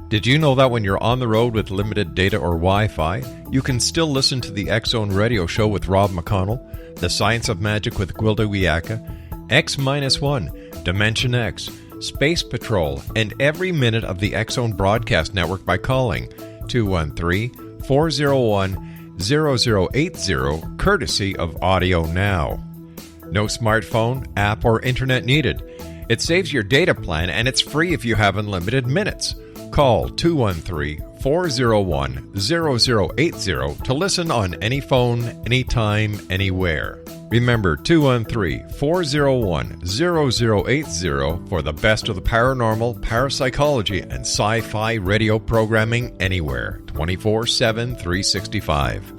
Did you know that when you're on the road with limited data or Wi-Fi, you can still listen to the X-Zone Radio Show with Rob McConnell, The Science of Magic with Gwilda Wiyaka, X-1, Dimension X, Space Patrol, and every minute of the X-Zone Broadcast Network by calling 213-401-0080, courtesy of Audio Now. No smartphone, app, or internet needed. It saves your data plan, and it's free if you have unlimited minutes. Call 213-401-0080 to listen on any phone, anytime, anywhere. Remember 213-401-0080 for the best of the paranormal, parapsychology, and sci-fi radio programming anywhere, 24/7, 365.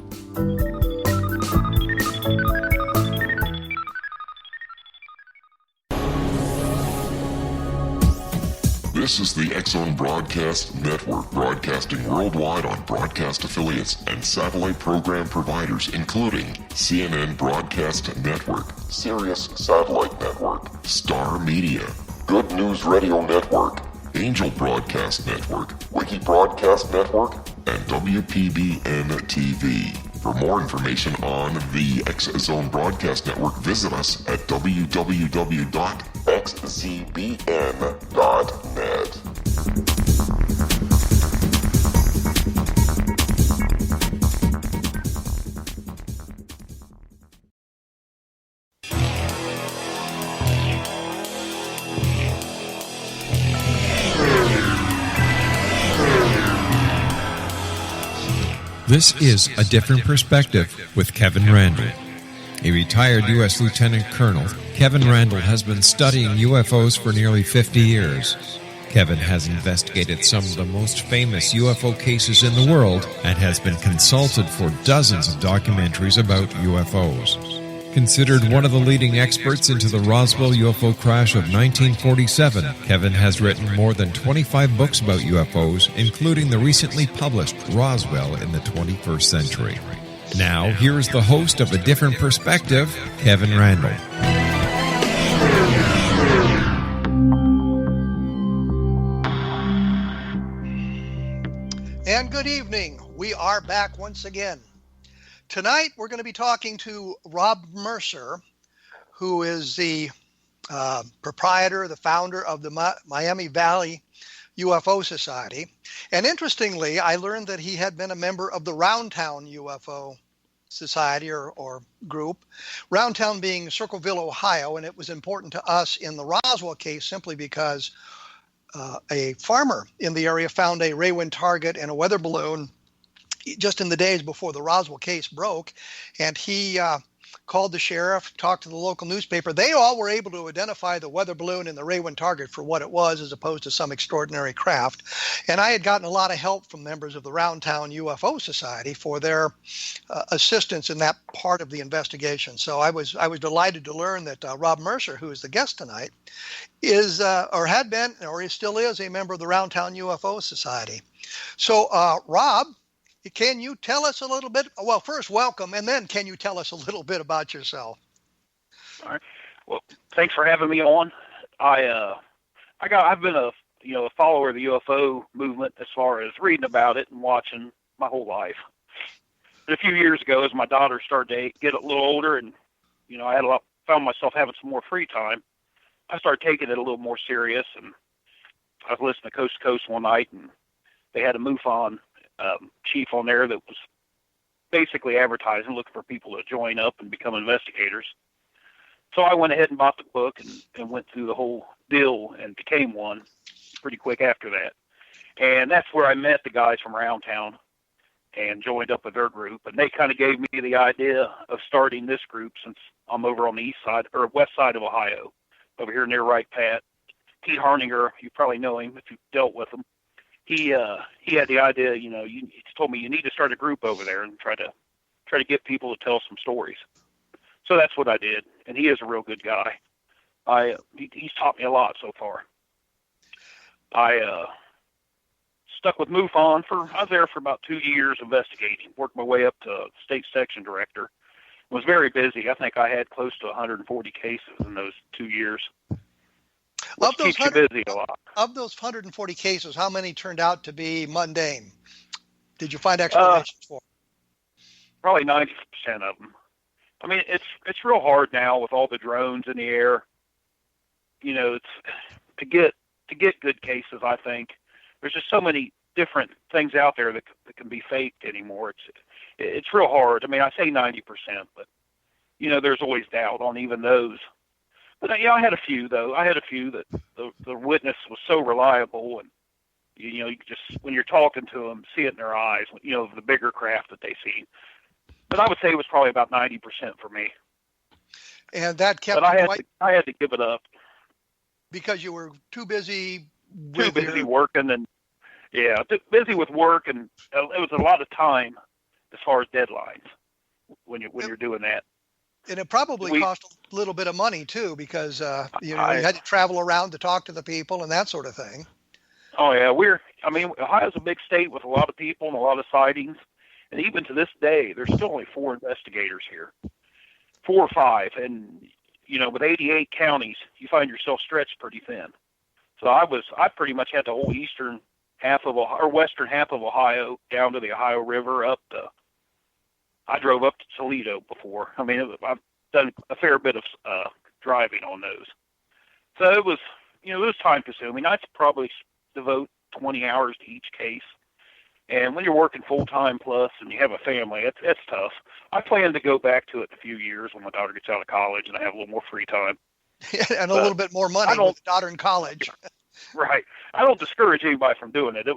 This is the X-Zone Broadcast Network, broadcasting worldwide on broadcast affiliates and satellite program providers, including CNN Broadcast Network, Sirius Satellite Network, Star Media, Good News Radio Network, Angel Broadcast Network, Wiki Broadcast Network, and WPBN TV. For more information on the X-Zone Broadcast Network, visit us at www.xzbn.net. This is A Different Perspective with Kevin Randle. A retired U.S. Lieutenant Colonel, Kevin Randle has been studying UFOs for nearly 50 years. Kevin has investigated some of the most famous UFO cases in the world and has been consulted for dozens of documentaries about UFOs. Considered one of the leading experts into the Roswell UFO crash of 1947, Kevin has written more than 25 books about UFOs, including the recently published Roswell in the 21st Century. Now, here is the host of A Different Perspective, Kevin Randle. And good evening. We are back once again. Tonight, we're going to be talking to Rob Mercer, who is the proprietor, the founder of the Miami Valley UFO Society. And interestingly, I learned that he had been a member of the Roundtown UFO Society or group, Roundtown being Circleville, Ohio. And it was important to us in the Roswell case simply because a farmer in the area found a Raywin target and a weather balloon just in the days before the Roswell case broke, and he called the sheriff, talked to the local newspaper. They all were able to identify the weather balloon and the Raywin target for what it was as opposed to some extraordinary craft. And I had gotten a lot of help from members of the Roundtown UFO Society for their assistance in that part of the investigation. So I was delighted to learn that Rob Mercer, who is the guest tonight, is or had been or still is a member of the Roundtown UFO Society. So Rob, can you tell us a little bit? Well, first, welcome, and then can you tell us a little bit about yourself? All right. Well, thanks for having me on. I've been a follower of the UFO movement as far as reading about it and watching my whole life. And a few years ago, as my daughter started to get a little older, and I found myself having some more free time, I started taking it a little more serious. And I was listening to Coast to Coast one night, and they had a MUFON chief on there that was basically advertising, looking for people to join up and become investigators. So I went ahead and bought the book and went through the whole deal and became one pretty quick after that. And that's where I met the guys from Roundtown and joined up with their group. And they kind of gave me the idea of starting this group since I'm over on the east side or west side of Ohio, over here near Wright Pat. Pete Harninger, you probably know him if you've dealt with him. He had the idea, he told me you need to start a group over there and try to get people to tell some stories. So that's what I did, and he is a real good guy. He's taught me a lot so far. I stuck with MUFON I was there for about 2 years investigating, worked my way up to state section director. Was very busy. I think I had close to 140 cases in those 2 years. which keeps you busy a lot. Of those 140 cases, how many turned out to be mundane? Did you find explanations for? Probably 90% of them. I mean, it's real hard now with all the drones in the air. You know, it's to get good cases. I think there's just so many different things out there that can be faked anymore. It's real hard. I mean, I say 90%, but you know, there's always doubt on even those. But yeah, I had a few though. I had a few that the witness was so reliable, and you know, you just when you're talking to them, see it in their eyes. You know, the bigger craft that they see. But I would say it was probably about 90% for me. And that kept. But I had to give it up because you were too busy. Working and busy with work, and it was a lot of time as far as deadlines when you're doing that. And it probably cost a little bit of money too, because you had to travel around to talk to the people and that sort of thing. Oh yeah, Ohio's a big state with a lot of people and a lot of sightings, and even to this day, there's still only 4 investigators here, 4 or 5, and you know, with 88 counties, you find yourself stretched pretty thin. So I pretty much had the whole western half of Ohio down to the Ohio River up to. I drove up to Toledo before. I mean, I've done a fair bit of driving on those. So it was time consuming. I'd probably devote 20 hours to each case. And when you're working full time plus and you have a family, it's tough. I plan to go back to it in a few years when my daughter gets out of college and I have a little more free time. And a little bit more money with the daughter in college. Right. I don't discourage anybody from doing it. I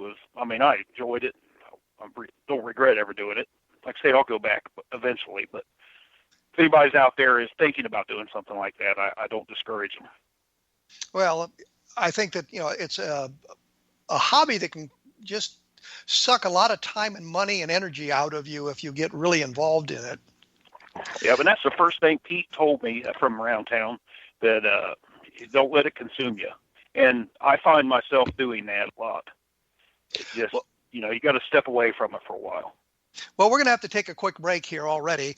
enjoyed it. I don't regret ever doing it. Like I say, I'll go back eventually, but if anybody's out there is thinking about doing something like that, I don't discourage them. Well, I think that, it's a hobby that can just suck a lot of time and money and energy out of you if you get really involved in it. Yeah, but that's the first thing Pete told me from around town, that don't let it consume you. And I find myself doing that a lot. It's just, you got to step away from it for a while. Well, we're going to have to take a quick break here already.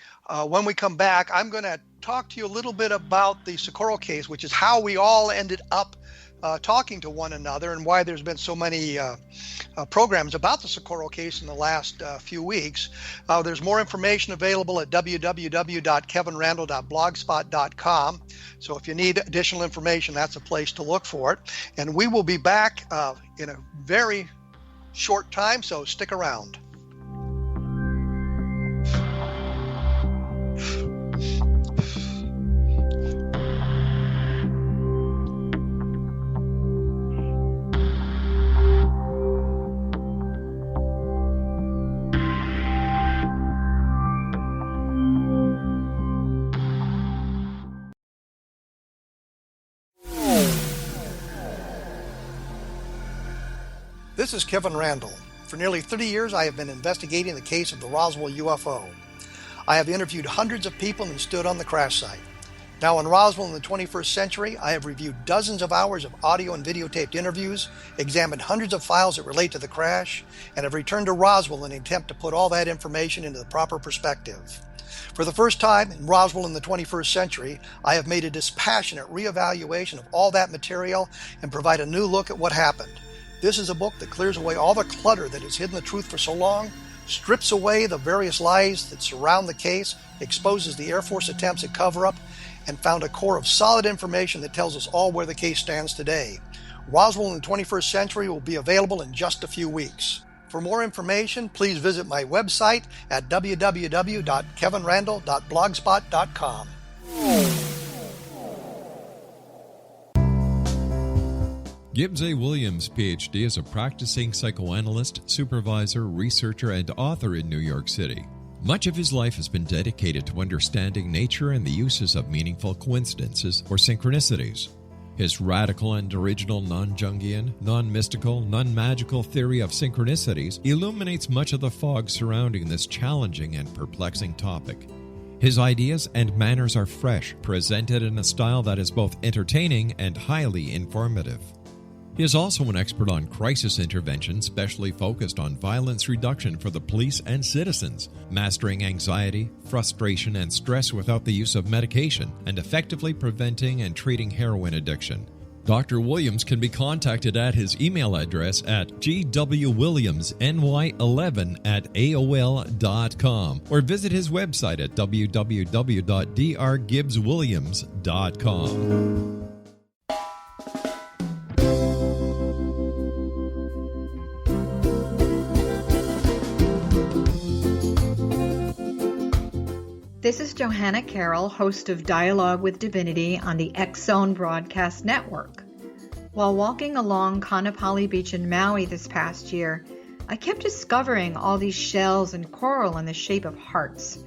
When we come back, I'm going to talk to you a little bit about the Socorro case, which is how we all ended up talking to one another and why there's been so many programs about the Socorro case in the last few weeks. There's more information available at www.kevinrandle.blogspot.com. So if you need additional information, that's a place to look for it. And we will be back in a very short time, so stick around. This is Kevin Randle. For nearly 30 years, I have been investigating the case of the Roswell UFO. I have interviewed hundreds of people and stood on the crash site. Now in Roswell in the 21st century, I have reviewed dozens of hours of audio and videotaped interviews, examined hundreds of files that relate to the crash, and have returned to Roswell in an attempt to put all that information into the proper perspective. For the first time in Roswell in the 21st century, I have made a dispassionate reevaluation of all that material and provide a new look at what happened. This is a book that clears away all the clutter that has hidden the truth for so long, strips away the various lies that surround the case, exposes the Air Force attempts at cover-up, and found a core of solid information that tells us all where the case stands today. Roswell in the 21st century will be available in just a few weeks. For more information, please visit my website at www.kevinrandle.blogspot.com. Gibbs A. Williams, Ph.D., is a practicing psychoanalyst, supervisor, researcher, and author in New York City. Much of his life has been dedicated to understanding nature and the uses of meaningful coincidences or synchronicities. His radical and original non-Jungian, non-mystical, non-magical theory of synchronicities illuminates much of the fog surrounding this challenging and perplexing topic. His ideas and manners are fresh, presented in a style that is both entertaining and highly informative. He is also an expert on crisis intervention specially focused on violence reduction for the police and citizens, mastering anxiety, frustration, and stress without the use of medication, and effectively preventing and treating heroin addiction. Dr. Williams can be contacted at his email address at gwwilliamsny11@aol.com or visit his website at www.drgibbswilliams.com. This is Johanna Carroll, host of Dialogue with Divinity on the X-Zone Broadcast Network. While walking along Kaanapali Beach in Maui this past year, I kept discovering all these shells and coral in the shape of hearts.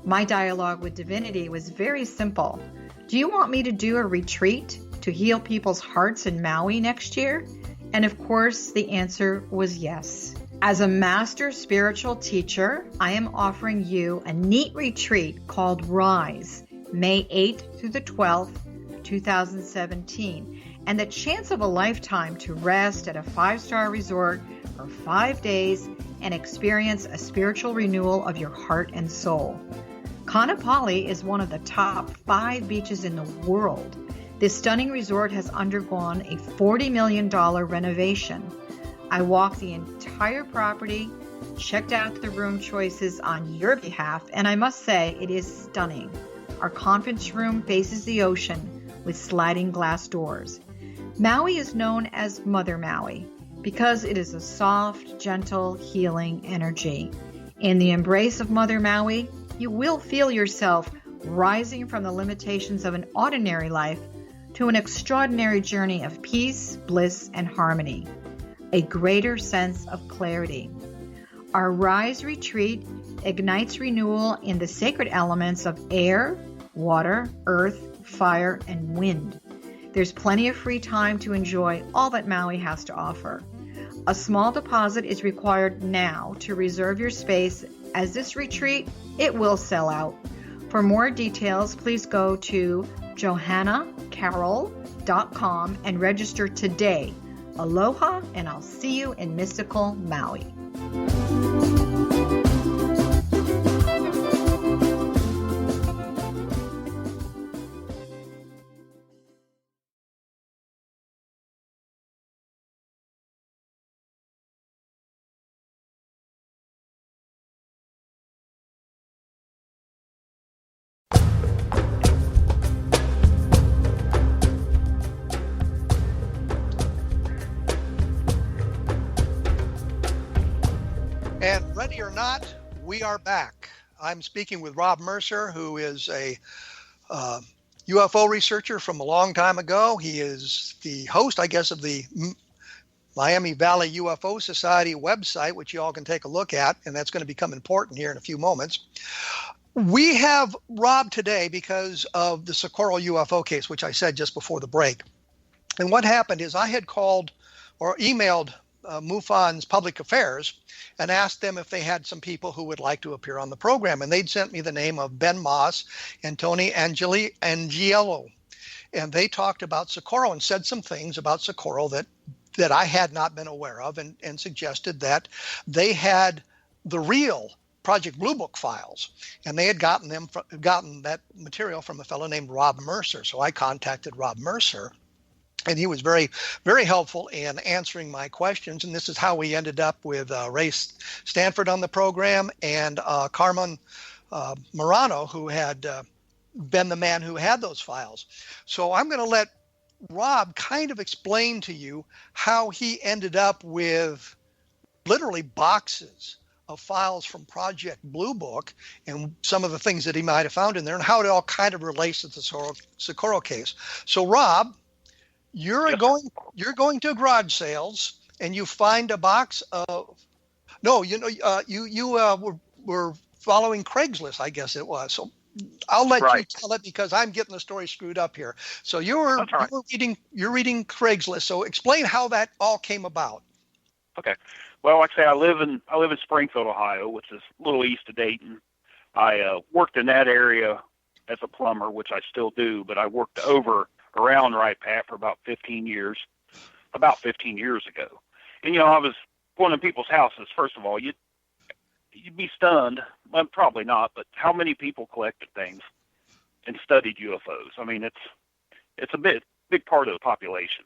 My dialogue with Divinity was very simple. Do you want me to do a retreat to heal people's hearts in Maui next year? And of course, the answer was yes. As a master spiritual teacher, I am offering you a neat retreat called Rise, May 8th through the 12th, 2017, and the chance of a lifetime to rest at a 5-star resort for 5 days and experience a spiritual renewal of your heart and soul. Kaanapali is one of the top 5 beaches in the world. This stunning resort has undergone a $40 million renovation. I walked the entire property, checked out the room choices on your behalf, and I must say it is stunning. Our conference room faces the ocean with sliding glass doors. Maui is known as Mother Maui because it is a soft, gentle, healing energy. In the embrace of Mother Maui, you will feel yourself rising from the limitations of an ordinary life to an extraordinary journey of peace, bliss, and harmony. A greater sense of clarity. Our Rise retreat ignites renewal in the sacred elements of air, water, earth, fire, and wind. There's plenty of free time to enjoy all that Maui has to offer. A small deposit is required now to reserve your space, as this retreat, it will sell out. For more details, please go to johannacarroll.com and register today. Aloha, and I'll see you in mystical Maui. And ready or not, we are back. I'm speaking with Rob Mercer, who is a UFO researcher from a long time ago. He is the host, I guess, of the Miami Valley UFO Society website, which you all can take a look at, and that's going to become important here in a few moments. We have Rob today because of the Socorro UFO case, which I said just before the break. And what happened is I had called or emailed MUFON's Public Affairs and asked them if they had some people who would like to appear on the program. And they'd sent me the name of Ben Moss and Tony Angiello. And they talked about Socorro and said some things about Socorro that I had not been aware of, and suggested that they had the real Project Blue Book files, and they had gotten that material from a fellow named Rob Mercer. So I contacted Rob Mercer, and he was very, very helpful in answering my questions. And this is how we ended up with Ray Stanford on the program and Carmen Morano, who had been the man who had those files. So I'm going to let Rob kind of explain to you how he ended up with literally boxes of files from Project Blue Book and some of the things that he might have found in there and how it all kind of relates to the Socorro case. So Rob, you're going to garage sales and you find a box of you were following Craigslist, I guess it was. So I'll let you tell it because I'm getting the story screwed up here. So you're reading Craigslist. So explain how that all came about. Okay. Well, like I say, I live in Springfield, Ohio, which is a little east of Dayton. I worked in that area as a plumber, which I still do, but I worked around Right Pat for about 15 years ago. And, I was going to people's houses. First of all, you'd be stunned, well, probably not, but how many people collected things and studied UFOs? I mean, it's a bit big part of the population.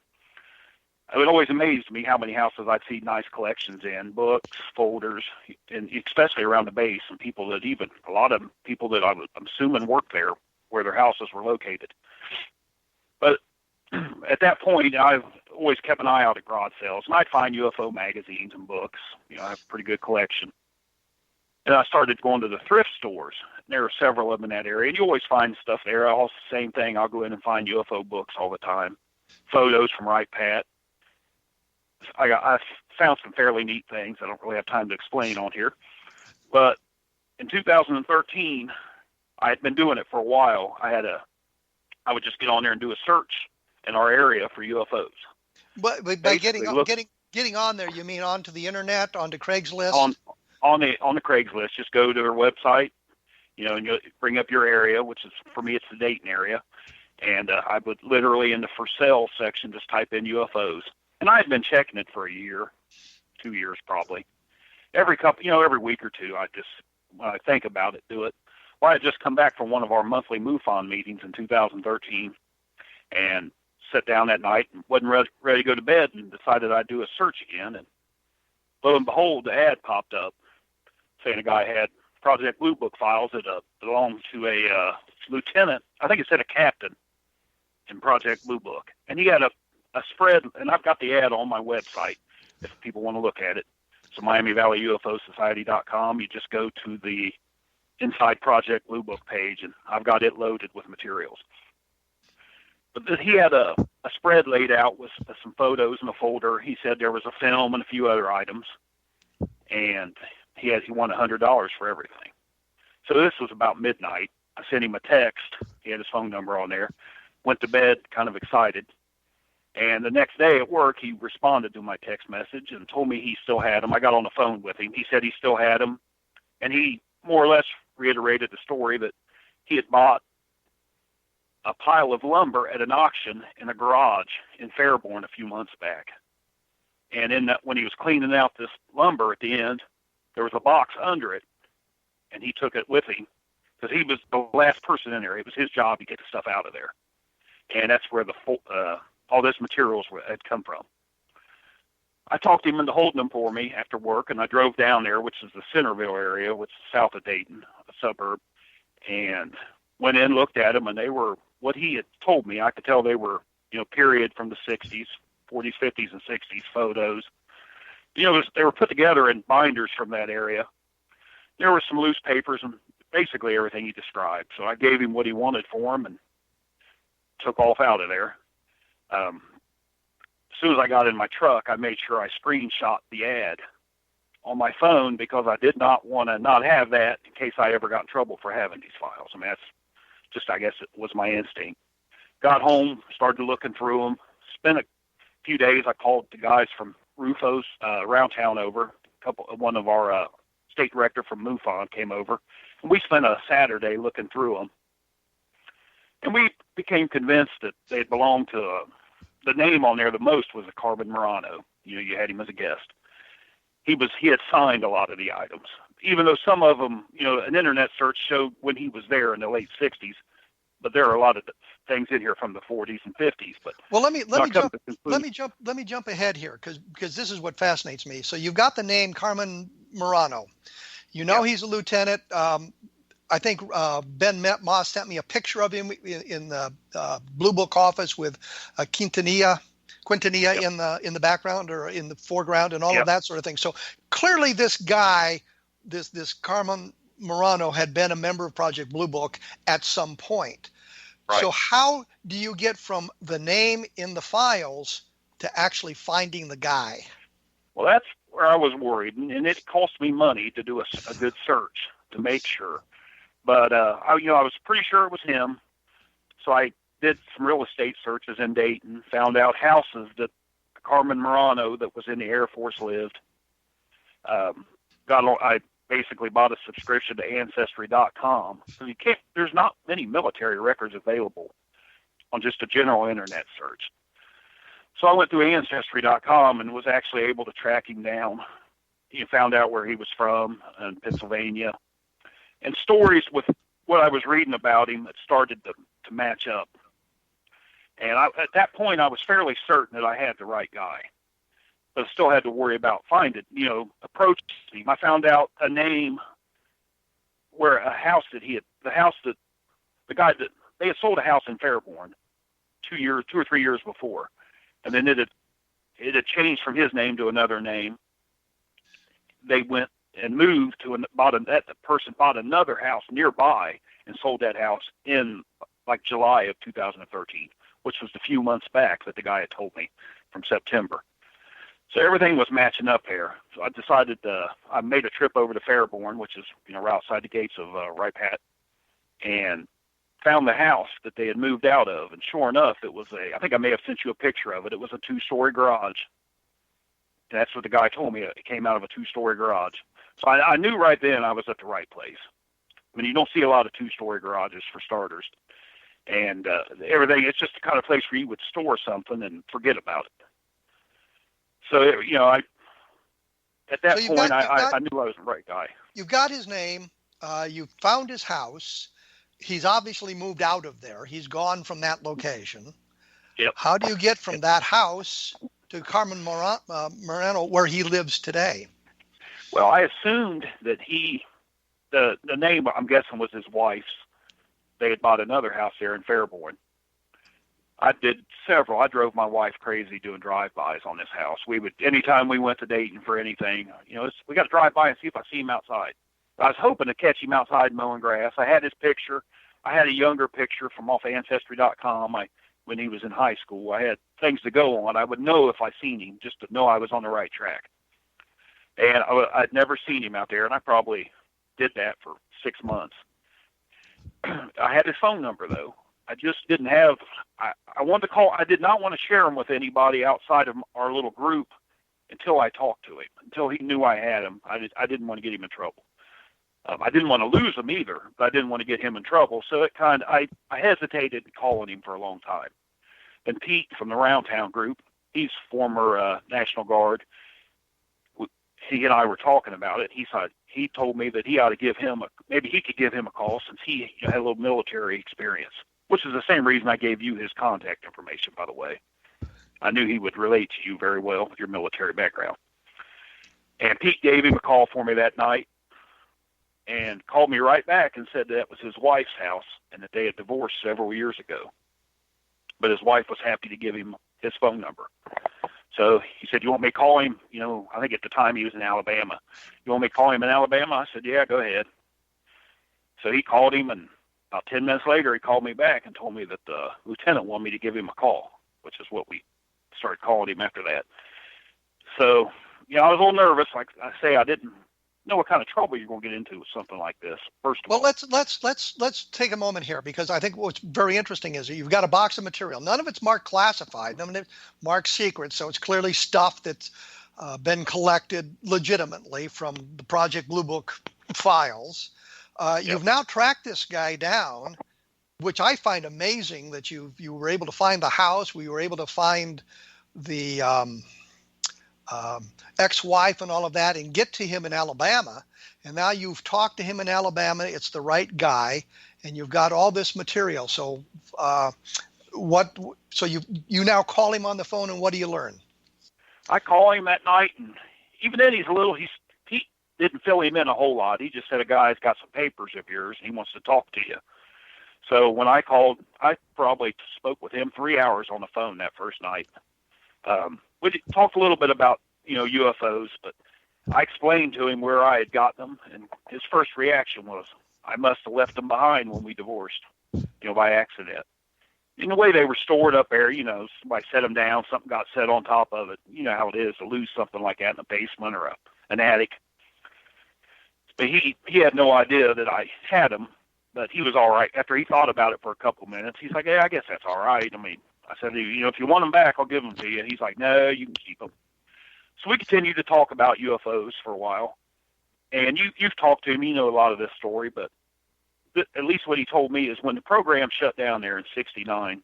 It always amazed me how many houses I'd see nice collections in, books, folders, and especially around the base, and a lot of people that I'm assuming work there where their houses were located. But at that point, I've always kept an eye out at garage sales, and I'd find UFO magazines and books. I have a pretty good collection. And I started going to the thrift stores. There are several of them in that area, and you always find stuff there. Also, same thing. I'll go in and find UFO books all the time, photos from Right Pat. I found some fairly neat things. I don't really have time to explain on here. But in 2013, I had been doing it for a while. I would just get on there and do a search in our area for UFOs. But by getting on there, you mean onto the internet, onto Craigslist? On the Craigslist, just go to their website, and you bring up your area, which is, for me, it's the Dayton area, and I would literally in the for sale section just type in UFOs, and I had been checking it for a year, 2 years probably, every week or two. I just, when I think about it, do it. Well, I had just come back from one of our monthly MUFON meetings in 2013, and sat down that night and wasn't ready to go to bed, and decided I'd do a search again, and lo and behold, the ad popped up saying a guy had Project Blue Book files that belonged to a lieutenant. I think it said a captain in Project Blue Book. And he had a spread, and I've got the ad on my website if people want to look at it. So MiamiValleyUFOSociety.com. You just go to the Inside Project Blue Book page, and I've got it loaded with materials. But he had a spread laid out with some photos in a folder. He said there was a film and a few other items, and he won $100 for everything. So this was about midnight. I sent him a text. He had his phone number on there. Went to bed kind of excited. And the next day at work, he responded to my text message and told me he still had them. I got on the phone with him. He said he still had them, and he more or less reiterated the story that he had bought a pile of lumber at an auction in a garage in Fairborn a few months back. And when he was cleaning out this lumber at the end, there was a box under it, and he took it with him because he was the last person in there. It was his job to get the stuff out of there. And that's where all this materials had come from. I talked him into holding them for me after work, and I drove down there, which is the Centerville area, which is south of Dayton, a suburb, and went in, looked at them, and they were what he had told me. I could tell they were, period from the 60s, 40s, 50s, and 60s photos. They were put together in binders from that area. There were some loose papers and basically everything he described. So I gave him what he wanted for him and took off out of there. As soon as I got in my truck, I made sure I screenshot the ad on my phone because I did not want to not have that in case I ever got in trouble for having these files. I mean, that's just, I guess it was my instinct. Got home, started looking through them, spent a few days. I called the guys from Rufo's around town over. One of our state director from MUFON came over, and we spent a Saturday looking through them. And we became convinced that they belonged to the name on there the most was a Carbon Murano. You had him as a guest. He had signed a lot of the items, even though some of them, an internet search showed when he was there in the late 60s. But there are a lot of things in here from the 40s and 50s. But well, let me jump ahead here because this is what fascinates me. So you've got the name Carmen Murano. He's a lieutenant. I think Ben Moss sent me a picture of him in the Blue Book office with Quintanilla yep. in the background or in the foreground and all yep. of that sort of thing. So clearly, this guy, this Carmen Murano, had been a member of Project Blue Book at some point. Right. So how do you get from the name in the files to actually finding the guy? Well, that's where I was worried, and it cost me money to do a good search to make sure. But I was pretty sure it was him, so I did some real estate searches in Dayton, found out houses that Carmen Murano that was in the Air Force lived. I basically bought a subscription to Ancestry.com. So there's not many military records available on just a general internet search. So I went through Ancestry.com and was actually able to track him down. Found out where he was from in Pennsylvania. And stories with what I was reading about him that started to match up. And at that point, I was fairly certain that I had the right guy, but I still had to worry about finding, approaching him. I found out a name where the guy that they had sold a house in Fairborn 2 or 3 years before, and then it had changed from his name to another name. They went and moved to that person bought another house nearby and sold that house in like July of 2013, which was the few months back that the guy had told me from September. So everything was matching up here. So I decided I made a trip over to Fairborn, which is right outside the gates of Ripat, and found the house that they had moved out of. And sure enough, it was I think I may have sent you a picture of it. It was a 2-story garage. That's what the guy told me. It came out of a 2-story garage. So I knew right then I was at the right place. I mean, you don't see a lot of 2-story garages for starters. And everything, it's just the kind of place where you would store something and forget about it. So, at that point, I knew I was the right guy. You've got his name. You found his house. He's obviously moved out of there. He's gone from that location. Yep. How do you get from that house to Carmen Moreno, where he lives today? Well, I assumed that the name, I'm guessing, was his wife's. They had bought another house there in Fairborn. I did several. I drove my wife crazy doing drive-bys on this house. Anytime we went to Dayton for anything, we got to drive by and see if I see him outside. I was hoping to catch him outside mowing grass. I had his picture. I had a younger picture from off Ancestry.com when he was in high school. I had things to go on. I would know if I seen him, just to know I was on the right track. And I'd never seen him out there, and I probably did that for 6 months. I had his phone number, though. I just didn't have – I wanted to call – I did not want to share him with anybody outside of our little group until I talked to him, until he knew I had him. I didn't want to get him in trouble. I didn't want to lose him either, but I didn't want to get him in trouble. So I hesitated calling him for a long time. And Pete from the Round Town group, he's former National Guard. He and I were talking about it. He told me that he ought to maybe he could give him a call since he had a little military experience, which is the same reason I gave you his contact information, by the way. I knew he would relate to you very well with your military background. And Pete gave him a call for me that night and called me right back and said that was his wife's house and that they had divorced several years ago. But his wife was happy to give him his phone number. So he said, you want me to call him? I think at the time he was in Alabama. You want me to call him in Alabama? I said, yeah, go ahead. So he called him, and about 10 minutes later, he called me back and told me that the lieutenant wanted me to give him a call, which is what we started calling him after that. So, I was a little nervous. Like I say, I didn't know what kind of trouble you're going to get into with something like this. First of all, let's take a moment here, because I think what's very interesting is you've got a box of material. None of it's marked classified, none of it's marked secret, so it's clearly stuff that's been collected legitimately from the Project Blue Book files. You've now tracked this guy down, which I find amazing that you were able to find the house. We were able to find the ex-wife and all of that and get to him in Alabama. And now you've talked to him in Alabama. It's the right guy, and you've got all this material. So So you now call him on the phone, and what do you learn? I call him that night, and even then he didn't fill him in a whole lot. He just said, a guy's got some papers of yours, and he wants to talk to you. So when I called, I probably spoke with him 3 hours on the phone that first night. We talked a little bit about, UFOs, but I explained to him where I had gotten them, and his first reaction was, I must have left them behind when we divorced, by accident. In the way they were stored up there, somebody set them down, something got set on top of it. You know how it is to lose something like that in a basement or an attic. But he had no idea that I had them, but he was all right. After he thought about it for a couple of minutes, he's like, yeah, I guess that's all right. I mean, I said, if you want them back, I'll give them to you. He's like, no, you can keep them. So we continued to talk about UFOs for a while. And you've talked to him, you know a lot of this story, but at least what he told me is when the program shut down there in '69,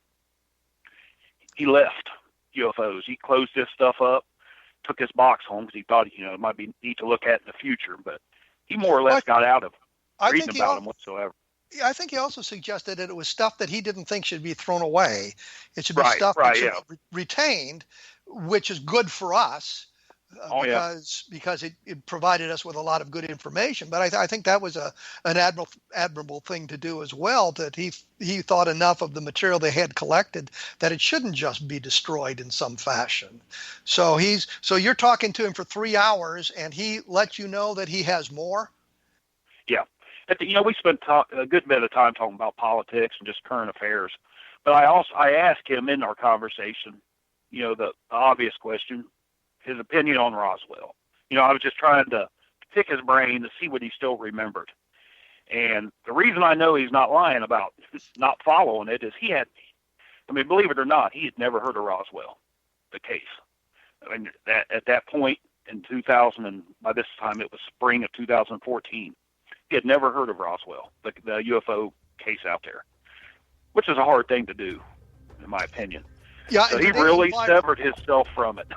he left UFOs. He closed this stuff up, took his box home because he thought, it might be neat to look at in the future, but he more or less got out of reading about them whatsoever. I think he also suggested that it was stuff that he didn't think should be thrown away. It should be stuff right, that should be retained, which is good for us because it provided us with a lot of good information. But I think that was an admirable thing to do as well, that he thought enough of the material they had collected that it shouldn't just be destroyed in some fashion. So you're talking to him for 3 hours, and he let you know that he has more? Yeah. We spent a good bit of time talking about politics and just current affairs. But I asked him in our conversation, the obvious question, his opinion on Roswell. I was just trying to pick his brain to see what he still remembered. And the reason I know he's not lying about not following it is believe it or not, he had never heard of Roswell, the case. I mean, at that point in 2000, and by this time it was spring of 2014, he had never heard of Roswell, the UFO case out there, which is a hard thing to do, in my opinion. Yeah, so he really severed himself from it.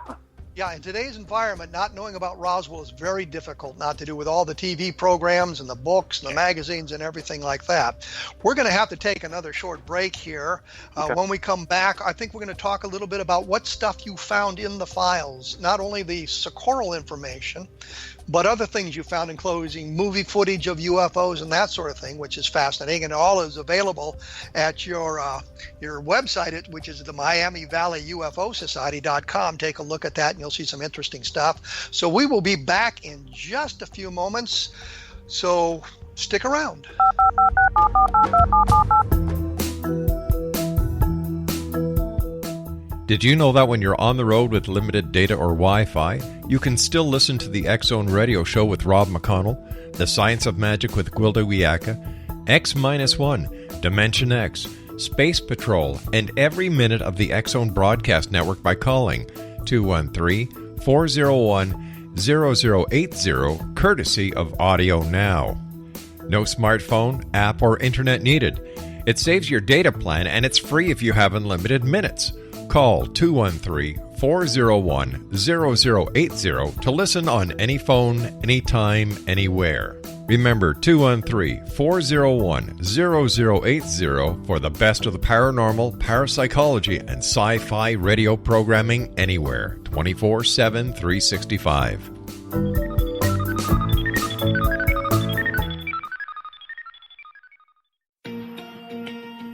Yeah, in today's environment, not knowing about Roswell is very difficult not to do with all the TV programs and the books and the magazines and everything like that. We're going to have to take another short break here. Okay. When we come back, I think we're going to talk a little bit about what stuff you found in the files, not only the Socorro information, but other things you found, including movie footage of UFOs and that sort of thing, which is fascinating, and all is available at your website, which is the Miami Valley UFO Society.com. Take a look at that, and you'll see some interesting stuff. So we will be back in just a few moments, so stick around. Did you know that when you're on the road with limited data or Wi-Fi, you can still listen to the X-Zone Radio Show with Rob McConnell, The Science of Magic with Gwilda Wiyaka, X-1, Dimension X, Space Patrol, and every minute of the X-Zone Broadcast Network by calling 213-401-0080, courtesy of Audio Now. No smartphone, app, or internet needed. It saves your data plan, and it's free if you have unlimited minutes. Call 213-401-0080 to listen on any phone, anytime, anywhere. Remember 213-401-0080 for the best of the paranormal, parapsychology, and sci-fi radio programming anywhere, 24/7, 365.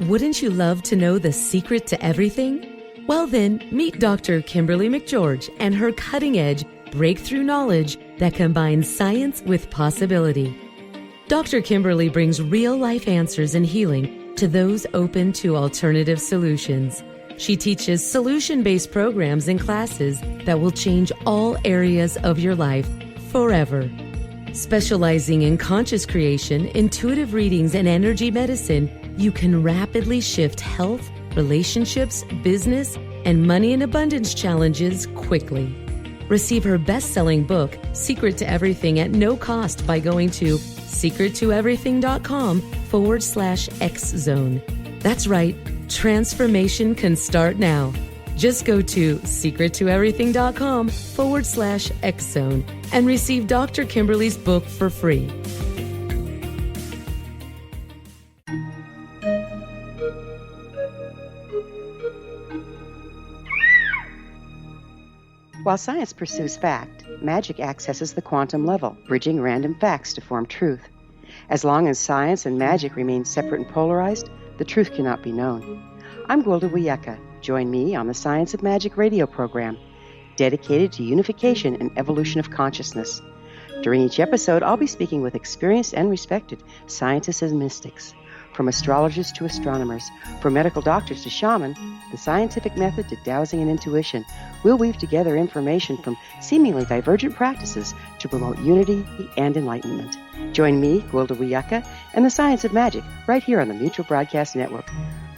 Wouldn't you love to know the secret to everything? Well then, meet Dr. Kimberly McGeorge and her cutting-edge breakthrough knowledge that combines science with possibility. Dr. Kimberly brings real-life answers and healing to those open to alternative solutions. She teaches solution-based programs and classes that will change all areas of your life forever. Specializing in conscious creation, intuitive readings, and energy medicine, you can rapidly shift health, relationships, business, and money and abundance challenges quickly. Receive her best-selling book, Secret to Everything, at no cost by going to secrettoeverything.com/X-Zone. That's right, transformation can start now. Just go to secrettoeverything.com/X-Zone and receive Dr. Kimberly's book for free. While science pursues fact, magic accesses the quantum level, bridging random facts to form truth. As long as science and magic remain separate and polarized, the truth cannot be known. I'm Gwilda Wiyaka. Join me on the Science of Magic radio program, dedicated to unification and evolution of consciousness. During each episode, I'll be speaking with experienced and respected scientists and mystics. From astrologers to astronomers, from medical doctors to shaman, the scientific method to dowsing and intuition, we'll weave together information from seemingly divergent practices to promote unity and enlightenment. Join me, Gwilda Wiyaka, and the Science of Magic right here on the Mutual Broadcast Network.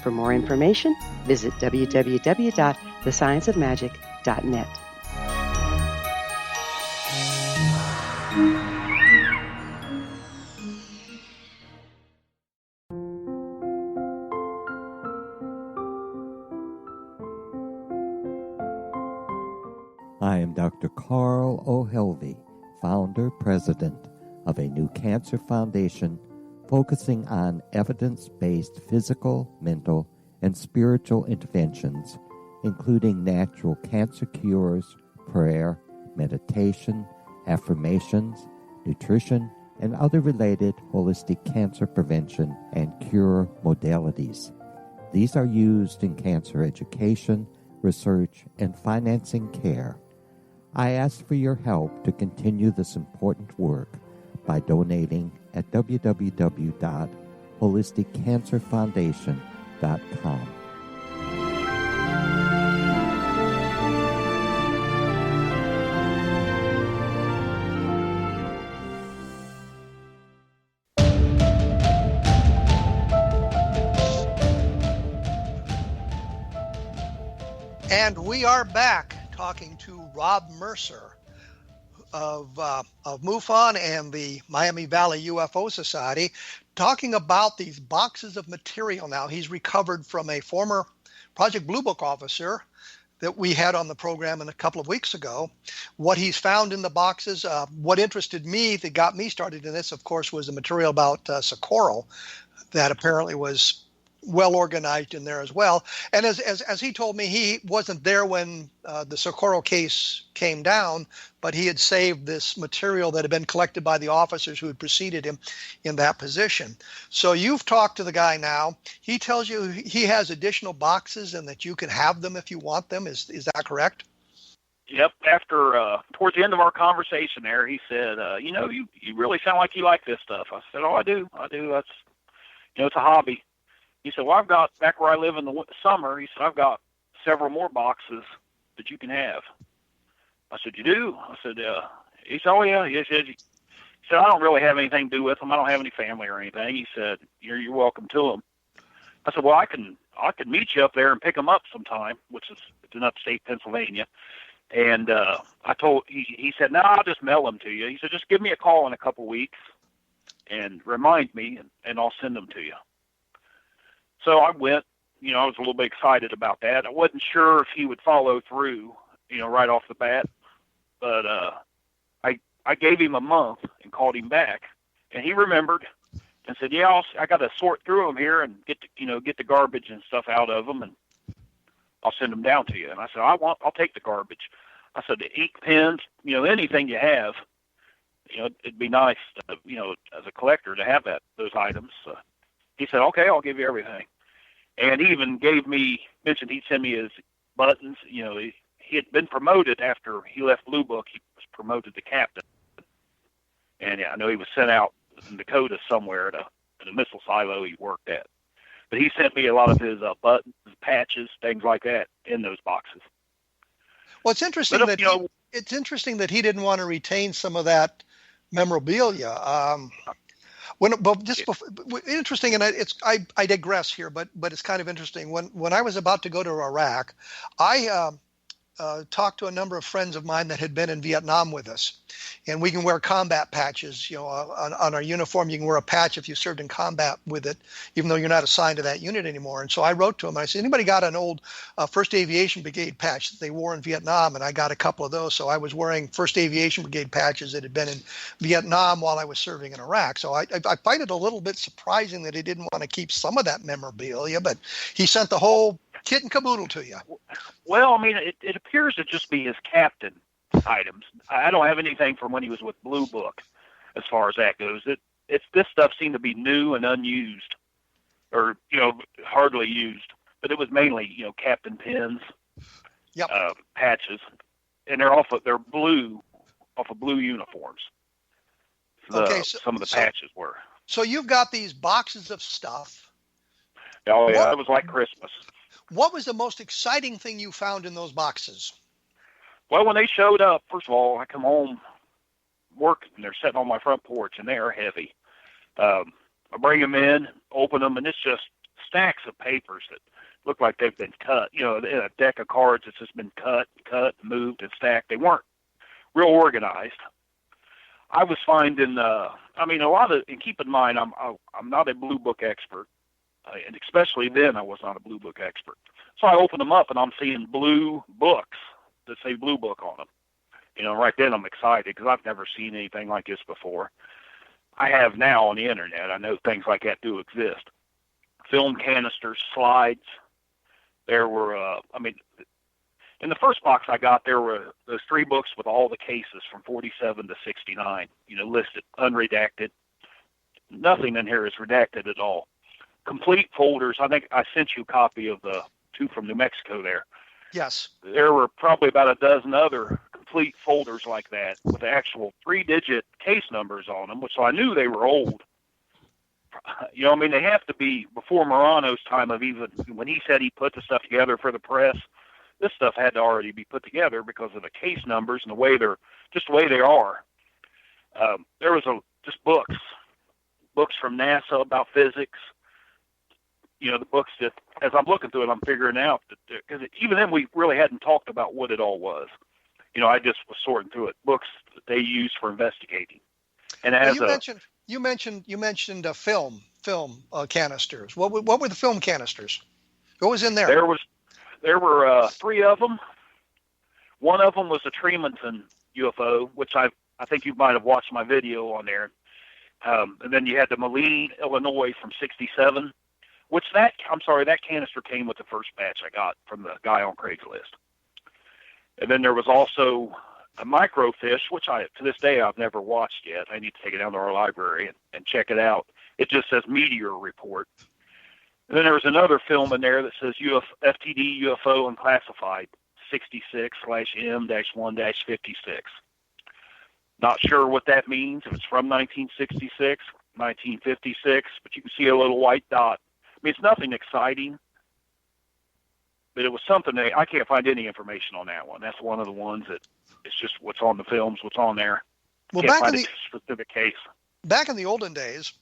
For more information, visit www.thescienceofmagic.net. I am Dr. Carl O. Helvey, founder, president of a new cancer foundation focusing on evidence-based physical, mental, and spiritual interventions, including natural cancer cures, prayer, meditation, affirmations, nutrition, and other related holistic cancer prevention and cure modalities. These are used in cancer education, research, and financing care. I ask for your help to continue this important work by donating at www.holisticcancerfoundation.com. And we are back talking to Rob Mercer of MUFON and the Miami Valley UFO Society, talking about these boxes of material. Now, he's recovered from a former Project Blue Book officer that we had on the program a couple of weeks ago. What he's found in the boxes, what interested me, that got me started in this, of course, was the material about Socorro that apparently was well organized in there as well. And as he told me, he wasn't there when the Socorro case came down, but he had saved this material that had been collected by the officers who had preceded him in that position. So you've talked to the guy now. He tells you he has additional boxes and that you can have them if you want them. Is that correct? Yep. After towards the end of our conversation there, he said, you really sound like you like this stuff. I said, I do. That's, it's a hobby. He said, well, I've got, back where I live in the summer, he said, I've got several more boxes that you can have. I said, you do? I said, he said, oh, yeah. He said, I don't really have anything to do with them. I don't have any family or anything. He said, you're welcome to them. I said, well, I can meet you up there and pick them up sometime, it's in upstate Pennsylvania. And he said, no, I'll just mail them to you. He said, just give me a call in a couple weeks and remind me, and I'll send them to you. So I went, I was a little bit excited about that. I wasn't sure if he would follow through, right off the bat, but I gave him a month and called him back, and he remembered and said, yeah, I got to sort through them here and get the garbage and stuff out of them, and I'll send them down to you. And I said, I'll take the garbage. I said, the ink pens, anything you have, it'd be nice, as a collector to have those items. He said, okay, I'll give you everything. And he even mentioned he'd send me his buttons. He had been promoted after he left Blue Book. He was promoted to captain. And I know he was sent out in Dakota somewhere at a missile silo he worked at. But he sent me a lot of his buttons, patches, things like that in those boxes. Well, it's interesting it's interesting that he didn't want to retain some of that memorabilia. Interesting, and I digress here, but it's kind of interesting. When I was about to go to Iraq, I talked to a number of friends of mine that had been in Vietnam with us, and we can wear combat patches. On our uniform, you can wear a patch if you served in combat with it, even though you're not assigned to that unit anymore. And so I wrote to him. I said, anybody got an old 1st Aviation Brigade patch that they wore in Vietnam? And I got a couple of those. So I was wearing 1st Aviation Brigade patches that had been in Vietnam while I was serving in Iraq. So I find it a little bit surprising that he didn't want to keep some of that memorabilia, but he sent the whole kit and caboodle to you. Well, I mean, it appears to just be his captain items. I don't have anything from when he was with Blue Book as far as that goes. This stuff seemed to be new and unused, or hardly used. But it was mainly captain pins, yep. Patches, and they're blue off of blue uniforms. Some of the patches were. So you've got these boxes of stuff. Oh yeah, it was like Christmas. What was the most exciting thing you found in those boxes? Well, when they showed up, first of all, I come home, work, and they're sitting on my front porch, and they are heavy. I bring them in, open them, and it's just stacks of papers that look like they've been cut. A deck of cards that's just been cut, moved, and stacked. They weren't real organized. I was finding, a lot of, and keep in mind, I'm not a Blue Book expert. And especially then, I was not a Blue Book expert. So I opened them up, and I'm seeing blue books that say Blue Book on them. Right then I'm excited because I've never seen anything like this before. I have now on the internet. I know things like that do exist. Film canisters, slides. There were, in the first box I got, there were those 3 books with all the cases from 47 to 69, listed, unredacted. Nothing in here is redacted at all. Complete folders. I think I sent you a copy of the 2 from New Mexico there. Yes. There were probably about a dozen other complete folders like that with actual 3-digit case numbers on them, so I knew they were old. They have to be before Morano's time of even when he said he put the stuff together for the press. This stuff had to already be put together because of the case numbers and the way they are. There was just books from NASA about physics. The books that, as I'm looking through it, I'm figuring out that, because even then we really hadn't talked about what it all was. I just was sorting through it. Books that they use for investigating. And you mentioned film canisters. What were the film canisters? What was in there? There were 3 of them. One of them was a Tremonton UFO, which I think you might have watched my video on there. And then you had the Moline, Illinois from 67, that canister came with the first batch I got from the guy on Craigslist. And then there was also a microfiche, which to this day I've never watched yet. I need to take it down to our library and check it out. It just says Meteor Report. And then there was another film in there that says FTD UFO Unclassified 66/M-1-56. Not sure what that means, if it's from 1966, 1956, but you can see a little white dot. It's nothing exciting, but it was something I can't find any information on that one. That's one of the ones that it's just what's on the films, what's on there. Well, can't find a specific case. Back in the olden days,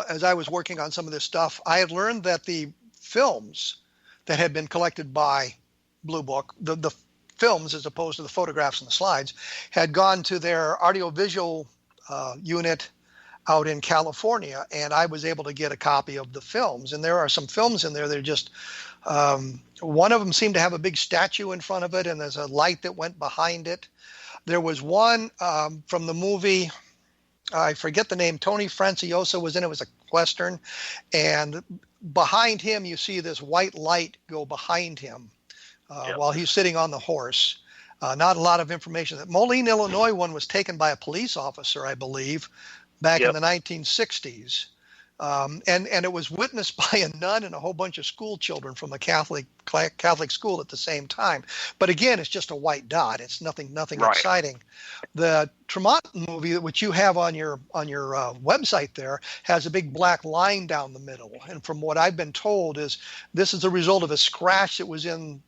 as I was working on some of this stuff, I had learned that the films that had been collected by Blue Book, the films as opposed to the photographs and the slides, had gone to their audiovisual unit out in California, and I was able to get a copy of the films. And there are some films in there that are just, one of them seemed to have a big statue in front of it, and there's a light that went behind it. There was one from the movie, I forget the name, Tony Franciosa was in it. It was a Western, and behind him you see this white light go behind him while he's sitting on the horse. Not a lot of information. The Moline, Illinois one was taken by a police officer, I believe, back in the 1960s. And it was witnessed by a nun and a whole bunch of school children from the Catholic school at the same time. But again, it's just a white dot. It's nothing exciting. The Tremonton movie, which you have on your website there, has a big black line down the middle. And from what I've been told is this is a result of a scratch that was in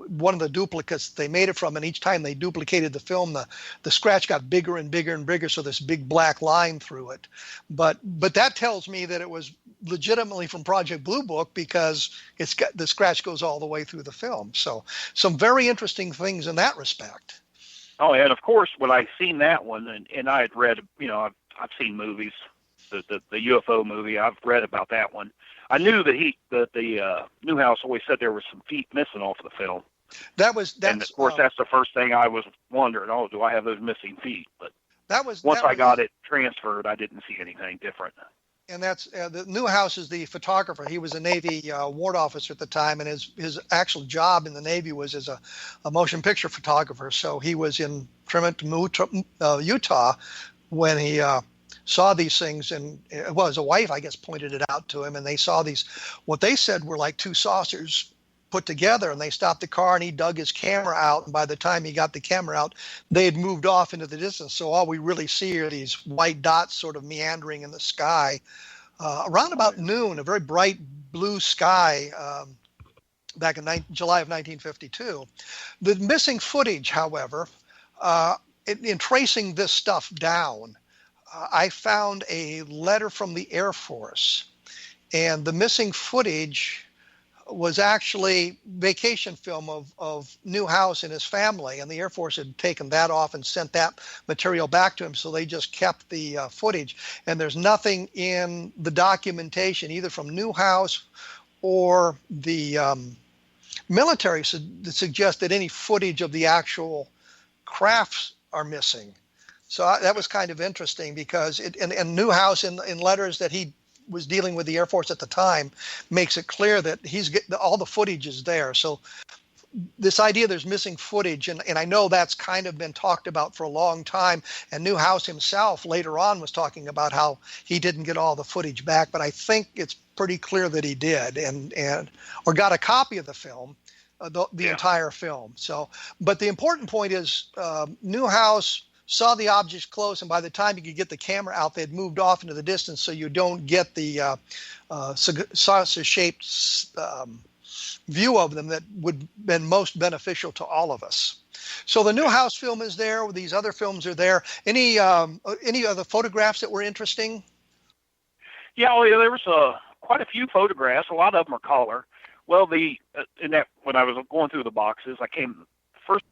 one of the duplicates they made it from, and each time they duplicated the film, the scratch got bigger and bigger and bigger, so this big black line through it. But that tells me that it was legitimately from Project Blue Book, because the scratch goes all the way through the film. So some very interesting things in that respect. Oh, and of course, when I seen that one, and I had read, I've seen movies, the UFO movie, I've read about that one. I knew that the Newhouse always said there were some feet missing off of the film. And of course, that's the first thing I was wondering. Oh, do I have those missing feet? But once I got it transferred, I didn't see anything different. And that's the Newhouse is the photographer. He was a Navy ward officer at the time, and his actual job in the Navy was as a motion picture photographer. So he was in Tremonton, Utah, when he saw these things, and his wife, I guess, pointed it out to him, and they saw these, what they said were like 2 saucers put together, and they stopped the car, and he dug his camera out, and by the time he got the camera out, they had moved off into the distance. So all we really see are these white dots sort of meandering in the sky. Around about noon, a very bright blue sky back in July of 1952. The missing footage, however, in tracing this stuff down, I found a letter from the Air Force, and the missing footage was actually vacation film of Newhouse and his family, and the Air Force had taken that off and sent that material back to him, so they just kept the footage. And there's nothing in the documentation, either from Newhouse or the military, that suggests that any footage of the actual crafts are missing. So that was kind of interesting because and Newhouse in letters that he was dealing with the Air Force at the time makes it clear that all the footage is there. So this idea there's missing footage, and I know that's kind of been talked about for a long time, and Newhouse himself later on was talking about how he didn't get all the footage back, but I think it's pretty clear that he did, or got a copy of the film, the entire film. So, but the important point is Newhouse saw the objects close, and by the time you could get the camera out, they'd moved off into the distance, so you don't get the saucer-shaped view of them that would have been most beneficial to all of us. So the Newhouse film is there. These other films are there. Any other photographs that were interesting? Yeah, there was quite a few photographs. A lot of them are color. Well, when I was going through the boxes, the first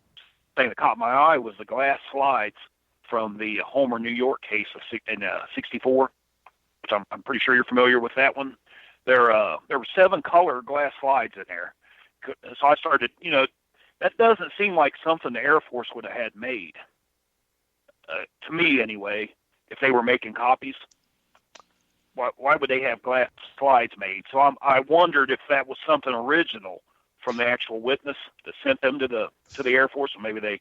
thing that caught my eye was the glass slides from the Homer, New York case in '64, which I'm pretty sure you're familiar with that one. There were 7 color glass slides in there. So I started, that doesn't seem like something the Air Force would have had made. To me, anyway, if they were making copies, why would they have glass slides made? So I wondered if that was something original from the actual witness that sent them to the Air Force, or maybe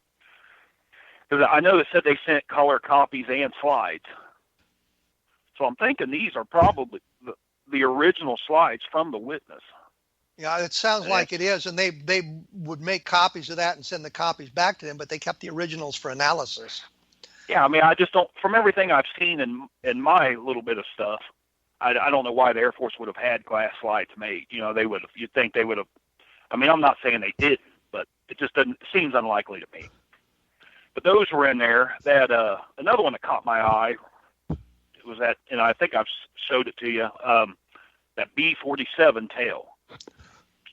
because I know it said they sent color copies and slides. So I'm thinking these are probably the original slides from the witness. Yeah, it sounds like it is, and they would make copies of that and send the copies back to them, but they kept the originals for analysis. Yeah, I mean, I just don't, from everything I've seen in my little bit of stuff, I don't know why the Air Force would have had glass slides made. You'd think they would have, I mean, I'm not saying they didn't, but it just seems unlikely to me. But those were in there. That another one that caught my eye was that, and I think I've showed it to you, that B-47 tail.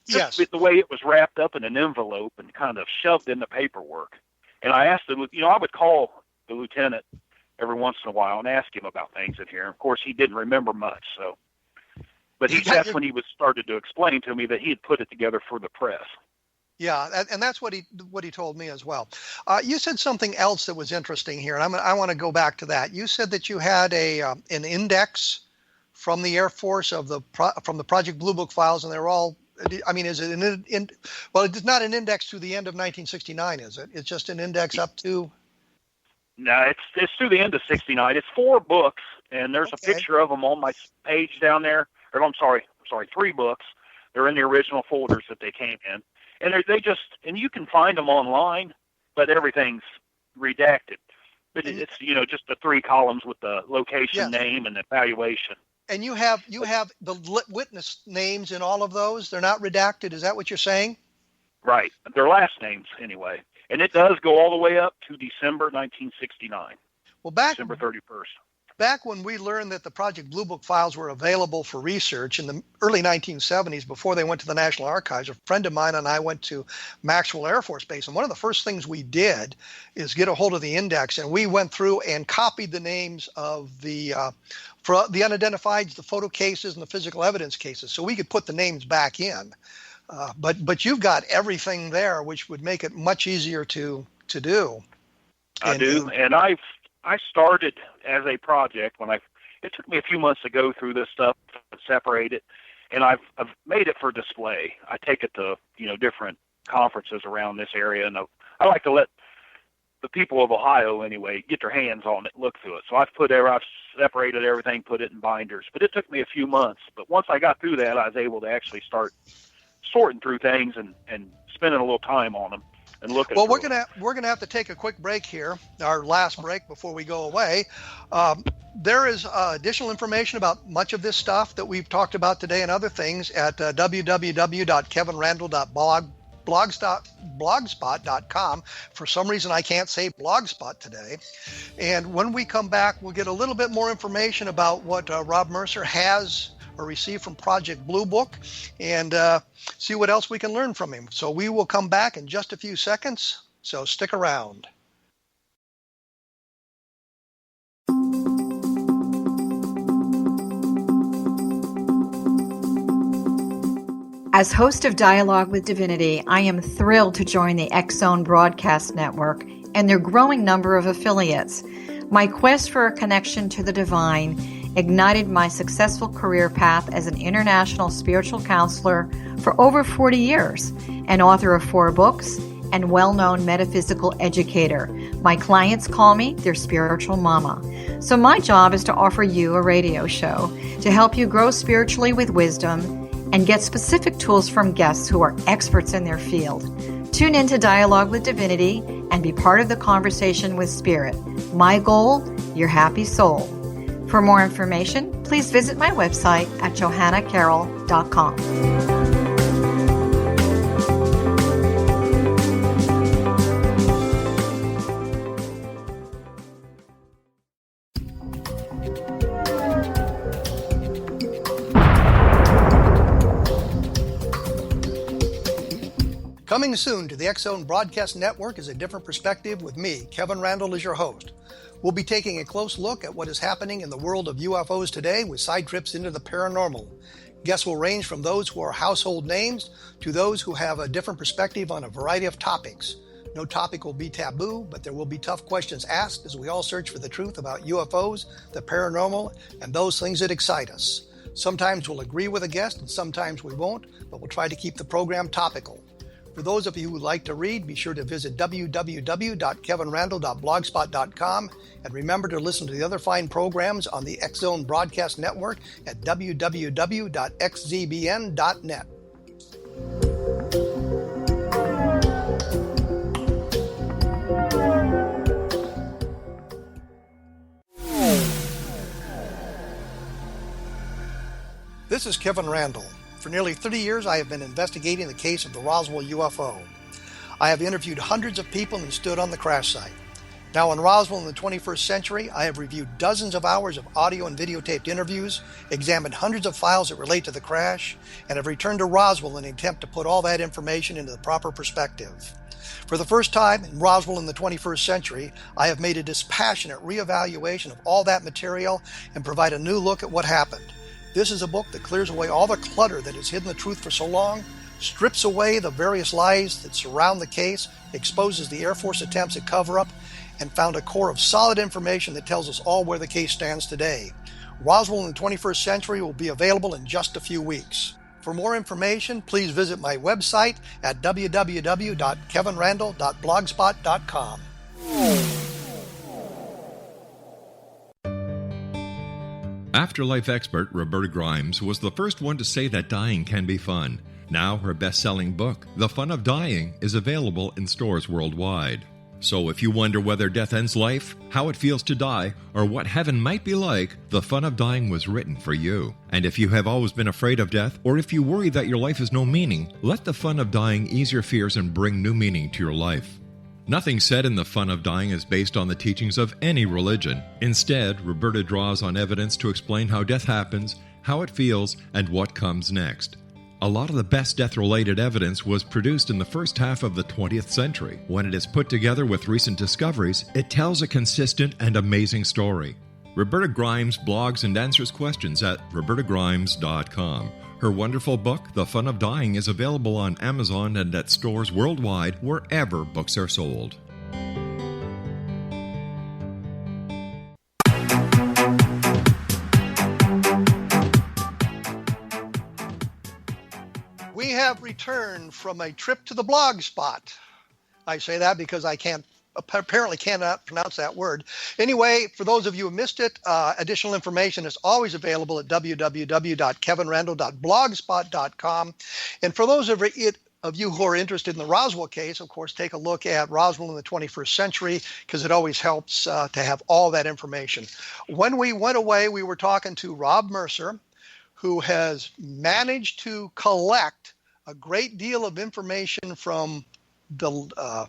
Yes. The way it was wrapped up in an envelope and kind of shoved in the paperwork. And I asked him, I would call the lieutenant every once in a while and ask him about things in here. Of course, he didn't remember much. So, but that's when he started to explain to me that he had put it together for the press. Yeah, and that's what he told me as well. You said something else that was interesting here, and I want to go back to that. You said that you had an index from the Air Force from the Project Blue Book files, and they're all. I mean, is it well, it's not an index to the end of 1969, is it? It's just an index up to. No, it's through the end of '69. It's 4 books, and there's a picture of them on my page down there. Or I'm sorry, 3 books. They're in the original folders that they came in. And and you can find them online, but everything's redacted. But it's just the 3 columns with the location, name, and evaluation. And you have the witness names in all of those. They're not redacted. Is that what you're saying? Right. Their last names, anyway. And it does go all the way up to December 1969. Well, December 31st. Back when we learned that the Project Blue Book files were available for research in the early 1970s, before they went to the National Archives, a friend of mine and I went to Maxwell Air Force Base, and one of the first things we did is get a hold of the index, and we went through and copied the names of for the unidentifieds, the photo cases, and the physical evidence cases, so we could put the names back in. But you've got everything there, which would make it much easier to do. I do, and I started as a project it took me a few months to go through this stuff and separate it, and I've made it for display. I take it to different conferences around this area, and I like to let the people of Ohio anyway get their hands on it, look through it. So I've separated everything, put it in binders, but it took me a few months. But once I got through that, I was able to actually start sorting through things and spending a little time on them. Well, we're gonna have to take a quick break here, our last break before we go away. There is additional information about much of this stuff that we've talked about today and other things at www.kevinrandle.blogspot.com. For some reason, I can't say blogspot today. And when we come back, we'll get a little bit more information about what Rob Mercer has or received from Project Blue Book, and see what else we can learn from him. So we will come back in just a few seconds, so stick around. As host of Dialogue with Divinity, I am thrilled to join the X Zone Broadcast Network and their growing number of affiliates. My quest for a connection to the divine ignited my successful career path as an international spiritual counselor for over 40 years, and author of 4 books, and well-known metaphysical educator. My clients call me their spiritual mama. So my job is to offer you a radio show to help you grow spiritually with wisdom and get specific tools from guests who are experts in their field. Tune in to Dialogue with Divinity and be part of the conversation with Spirit. My goal, your happy soul. For more information, please visit my website at johannacarroll.com. Coming soon to the X-Zone Broadcast Network is A Different Perspective with me, Kevin Randle, as your host. We'll be taking a close look at what is happening in the world of UFOs today with side trips into the paranormal. Guests will range from those who are household names to those who have a different perspective on a variety of topics. No topic will be taboo, but there will be tough questions asked as we all search for the truth about UFOs, the paranormal, and those things that excite us. Sometimes we'll agree with a guest and sometimes we won't, but we'll try to keep the program topical. For those of you who would like to read, be sure to visit www.kevinrandle.blogspot.com and remember to listen to the other fine programs on the X-Zone Broadcast Network at www.xzbn.net. This is Kevin Randle. For nearly 30 years, I have been investigating the case of the Roswell UFO. I have interviewed hundreds of people and stood on the crash site. Now in Roswell in the 21st century, I have reviewed dozens of hours of audio and videotaped interviews, examined hundreds of files that relate to the crash, and have returned to Roswell in an attempt to put all that information into the proper perspective. For the first time in Roswell in the 21st century, I have made a dispassionate reevaluation of all that material and provide a new look at what happened. This is a book that clears away all the clutter that has hidden the truth for so long, strips away the various lies that surround the case, exposes the Air Force attempts at cover-up, and found a core of solid information that tells us all where the case stands today. Roswell in the 21st century will be available in just a few weeks. For more information, please visit my website at www.kevinrandle.blogspot.com. Afterlife expert Roberta Grimes was the first one to say that dying can be fun. Now her best-selling book, The Fun of Dying, is available in stores worldwide. So if you wonder whether death ends life, how it feels to die, or what heaven might be like, The Fun of Dying was written for you. And if you have always been afraid of death, or if you worry that your life has no meaning, let The Fun of Dying ease your fears and bring new meaning to your life. Nothing said in The Fun of Dying is based on the teachings of any religion. Instead, Roberta draws on evidence to explain how death happens, how it feels, and what comes next. A lot of the best death-related evidence was produced in the first half of the 20th century. When it is put together with recent discoveries, it tells a consistent and amazing story. Roberta Grimes blogs and answers questions at robertagrimes.com. Her wonderful book, The Fun of Dying, is available on Amazon and at stores worldwide wherever books are sold. We have returned from a trip to the blog spot. I say that because I apparently cannot pronounce that word. Anyway, for those of you who missed it, additional information is always available at www.kevinrandle.blogspot.com. And for those of you who are interested in the Roswell case, of course, take a look at Roswell in the 21st century because it always helps to have all that information. When we went away, we were talking to Rob Mercer, who has managed to collect a great deal of information from the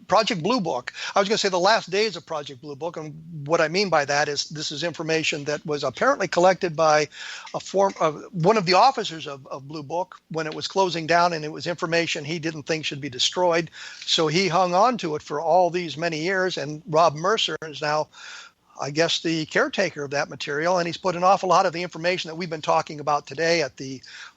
Project Blue Book. I was going to say the last days of Project Blue Book, and what I mean by that is this is information that was apparently collected by one of the officers of Blue Book when it was closing down, and it was information he didn't think should be destroyed. So he hung on to it for all these many years, and Rob Mercer is now I guess, the caretaker of that material, and he's put an awful lot of the information that we've been talking about today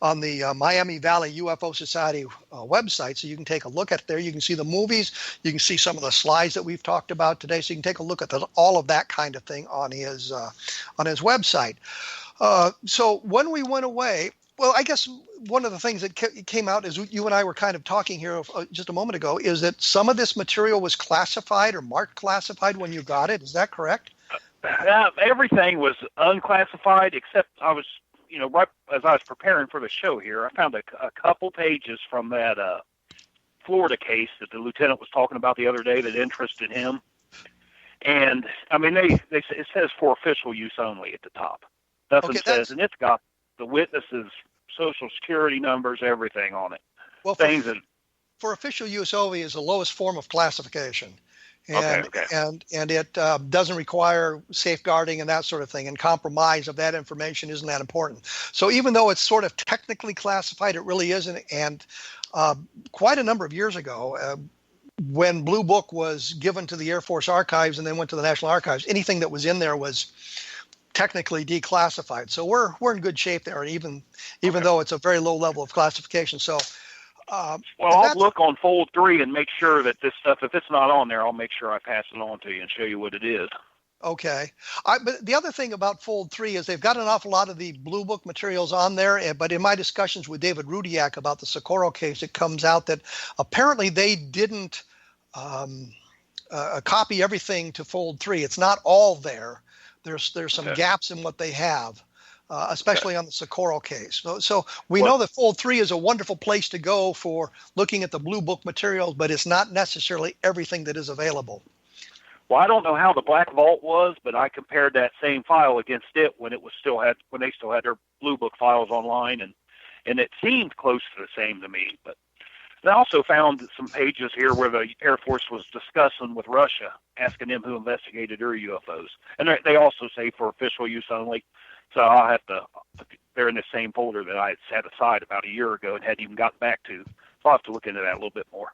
on the Miami Valley UFO Society website. So you can take a look at it there. You can see the movies. You can see some of the slides that we've talked about today. So you can take a look at all of that kind of thing on his website. So when we went away, well, I guess one of the things that came out as you and I were kind of talking here just a moment ago is that some of this material was classified or marked classified when you got it. Is that correct? Everything was unclassified except I was, right as I was preparing for the show here, I found a couple pages from that Florida case that the lieutenant was talking about the other day that interested him. And, I mean, it says for official use only at the top. Nothing says, and it's got the witnesses' social security numbers, everything on it. Well, for official use only is the lowest form of classification. And it doesn't require safeguarding and that sort of thing, and compromise of that information isn't that important. So even though it's sort of technically classified, it really isn't. And quite a number of years ago, when Blue Book was given to the Air Force Archives and then went to the National Archives, anything that was in there was technically declassified. So we're in good shape there, even though it's a very low level of classification. So I'll look on Fold 3 and make sure that this stuff, if it's not on there, I'll make sure I pass it on to you and show you what it is. Okay. But the other thing about Fold 3 is they've got an awful lot of the Blue Book materials on there. But in my discussions with David Rudiak about the Socorro case, it comes out that apparently they didn't copy everything to Fold 3. It's not all there. There's some gaps in what they have, especially on the Socorro case. So we know that Fold 3 is a wonderful place to go for looking at the Blue Book materials, but it's not necessarily everything that is available. Well, I don't know how the Black Vault was, but I compared that same file against it when they still had their Blue Book files online, and it seemed close to the same to me. But I also found some pages here where the Air Force was discussing with Russia, asking them who investigated their UFOs. And they also say for official use only. So they're in the same folder that I had set aside about a year ago and hadn't even gotten back to. So I'll have to look into that a little bit more.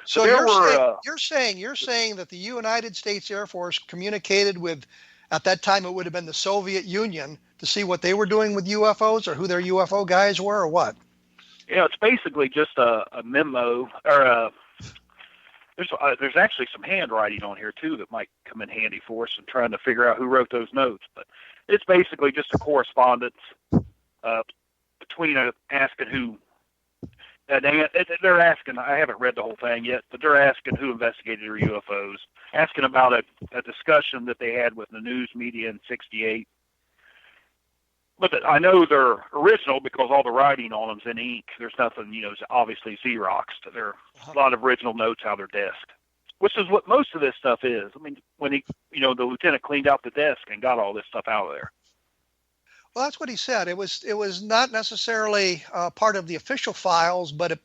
So you're saying that the United States Air Force communicated with, at that time it would have been the Soviet Union, to see what they were doing with UFOs or who their UFO guys were or what? It's basically just a memo, or there's actually some handwriting on here too that might come in handy for us in trying to figure out who wrote those notes. But it's basically just a correspondence between asking who. They're asking. I haven't read the whole thing yet, but they're asking who investigated their UFOs, asking about a discussion that they had with the news media in '68. But I know they're original because all the writing on them's in ink. There's nothing, it's obviously Xeroxed. There are a lot of original notes out of their desk, which is what most of this stuff is. I mean, when the lieutenant cleaned out the desk and got all this stuff out of there. Well, that's what he said. It was not necessarily part of the official files, but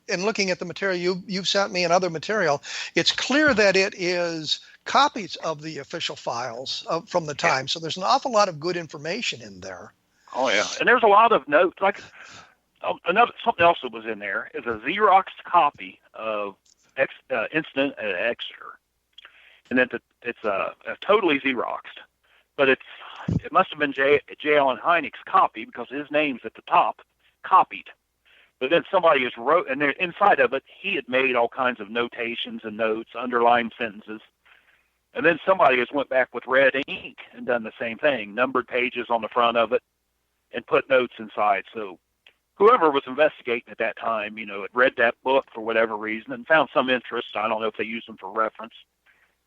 in looking at the material you've sent me and other material, it's clear that it is copies of the official files from the time. So there's an awful lot of good information in there. Oh yeah, and there's a lot of notes. Like something else that was in there is a Xeroxed copy of Incident at Exeter, and then it's totally Xeroxed, but it must have been J. Allen Hynek's copy because his name's at the top, copied. But then somebody has wrote, and inside of it, he had made all kinds of notations and notes, underlined sentences. And then somebody has went back with red ink and done the same thing, numbered pages on the front of it, and put notes inside. So whoever was investigating at that time, had read that book for whatever reason and found some interest. I don't know if they used them for reference.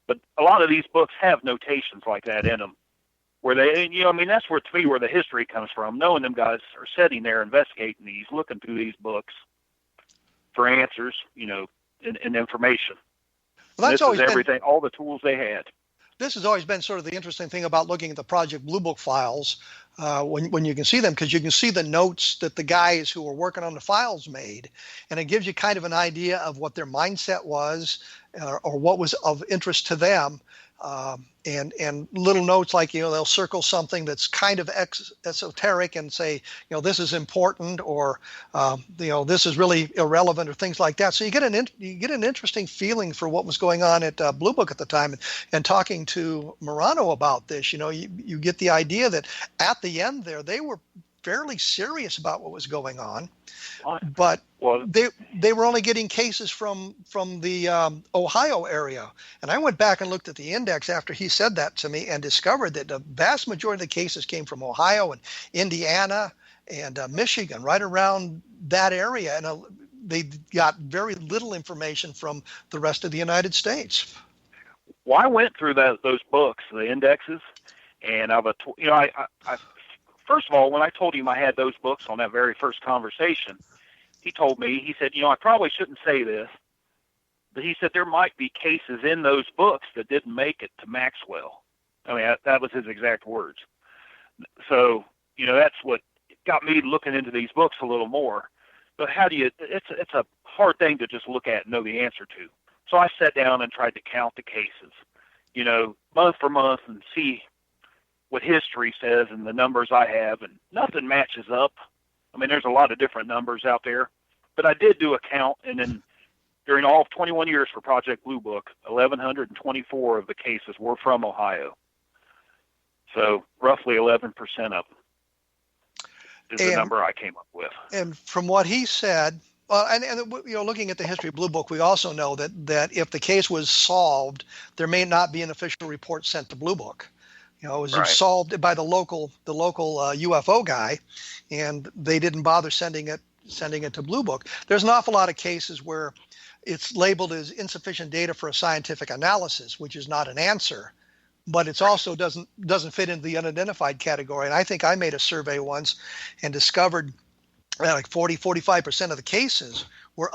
But a lot of these books have notations like that in them. Where that's where, to me, where the history comes from, knowing them guys are sitting there investigating these, looking through these books for answers, and information. Well, that's always everything, all the tools they had. This has always been sort of the interesting thing about looking at the Project Blue Book files. when you can see them, because you can see the notes that the guys who were working on the files made, and it gives you kind of an idea of what their mindset was, or what was of interest to them. And little notes like, they'll circle something that's kind of esoteric and say, this is important, or this is really irrelevant, or things like that. So you get an interesting feeling for what was going on at Blue Book at the time. And talking to Morano about this, you get the idea that at the end there, they were fairly serious about what was going on, but they were only getting cases from the Ohio area. And I went back and looked at the index after he said that to me, and discovered that the vast majority of the cases came from Ohio and Indiana and Michigan, right around that area. And they got very little information from the rest of the United States. Well, I went through those books, the indexes, and first of all, when I told him I had those books on that very first conversation, he said, I probably shouldn't say this, but he said there might be cases in those books that didn't make it to Maxwell. I mean, that was his exact words. So, that's what got me looking into these books a little more. But it's a hard thing to just look at and know the answer to. So I sat down and tried to count the cases, month for month, and see what history says and the numbers I have, and nothing matches up. I mean, there's a lot of different numbers out there, but I did do a count, and then during all of 21 years for Project Blue Book, 1,124 of the cases were from Ohio. So roughly 11% of them is the number I came up with. And from what he said, looking at the history of Blue Book, we also know that if the case was solved, there may not be an official report sent to Blue Book. It was solved by the local UFO guy, and they didn't bother sending it to Blue Book. There's an awful lot of cases where it's labeled as insufficient data for a scientific analysis, which is not an answer, but it also doesn't fit into the unidentified category. And I think I made a survey once and discovered like 45% of the cases were